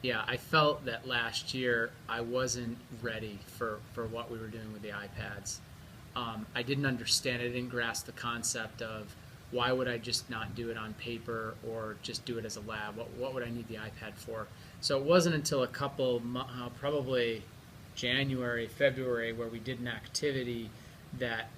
Yeah, I felt that last year I wasn't ready for what we were doing with the iPads. I didn't understand, I didn't grasp the concept of why would I just not do it on paper or just do it as a lab? What would I need the iPad for? So it wasn't until a couple, probably January, February, where we did an activity that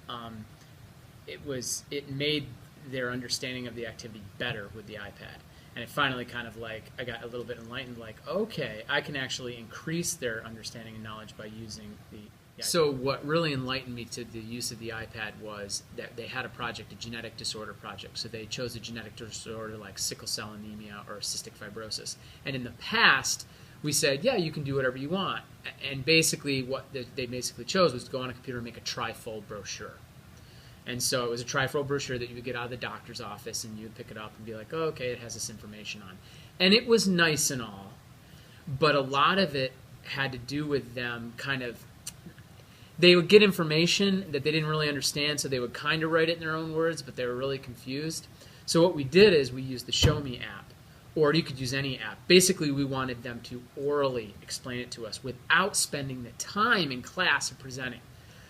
it made their understanding of the activity better with the iPad. And it finally kind of like, I got a little bit enlightened, like, okay, I can actually increase their understanding and knowledge by using the iPad. So what really enlightened me to the use of the iPad was that they had a project, a genetic disorder project. So they chose a genetic disorder like sickle cell anemia or cystic fibrosis. And in the past, we said, yeah, you can do whatever you want. And basically what they basically chose was to go on a computer and make a trifold brochure. And so it was a trifold brochure that you would get out of the doctor's office, and you would pick it up and be like, oh, okay, it has this information on. And it was nice and all, but a lot of it had to do with them kind of, they would get information that they didn't really understand, so they would kind of write it in their own words, but they were really confused. So what we did is we used the Show Me app, or you could use any app. Basically, we wanted them to orally explain it to us without spending the time in class of presenting.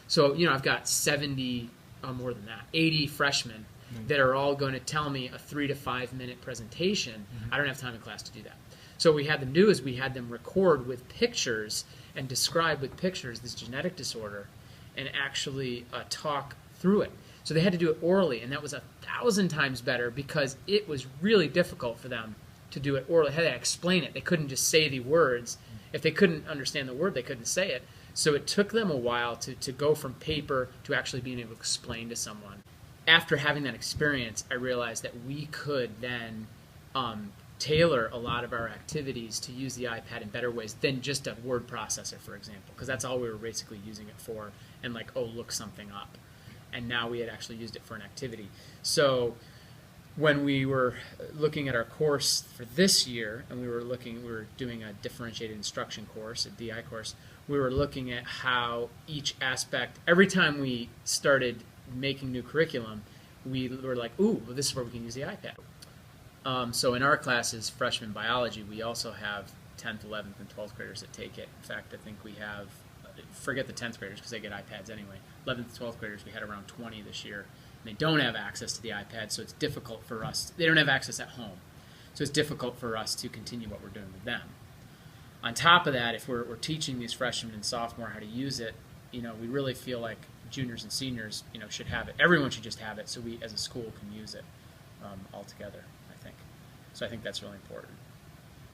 So, I've got 70... more than that, 80 freshmen that are all going to tell me a 3 to 5 minute presentation. I don't have time in class to do that. So what we had them do is we had them record with pictures and describe with pictures this genetic disorder and actually talk through it. So they had to do it orally, and that was 1,000 times better because it was really difficult for them to do it orally. They had to explain it. They couldn't just say the words. If they couldn't understand the word, they couldn't say it. So it took them a while to go from paper to actually being able to explain to someone. After having that experience, I realized that we could then tailor a lot of our activities to use the iPad in better ways than just a word processor, for example, because that's all we were basically using it for, and like, oh, look something up. And now we had actually used it for an activity. So when we were looking at our course for this year, and we were doing a differentiated instruction course, a DI course, we were looking at how each aspect, every time we started making new curriculum, we were like, ooh, well, this is where we can use the iPad. So in our classes, freshman biology, we also have 10th, 11th, and 12th graders that take it. In fact, I think we have, forget the 10th graders because they get iPads anyway. 11th, 12th graders, we had around 20 this year. And they don't have access to the iPad, so it's difficult for us. They don't have access at home. So it's difficult for us to continue what we're doing with them. On top of that, if we're teaching these freshmen and sophomore how to use it, we really feel like juniors and seniors, should have it. Everyone should just have it, so we as a school can use it all together, I think. So I think that's really important.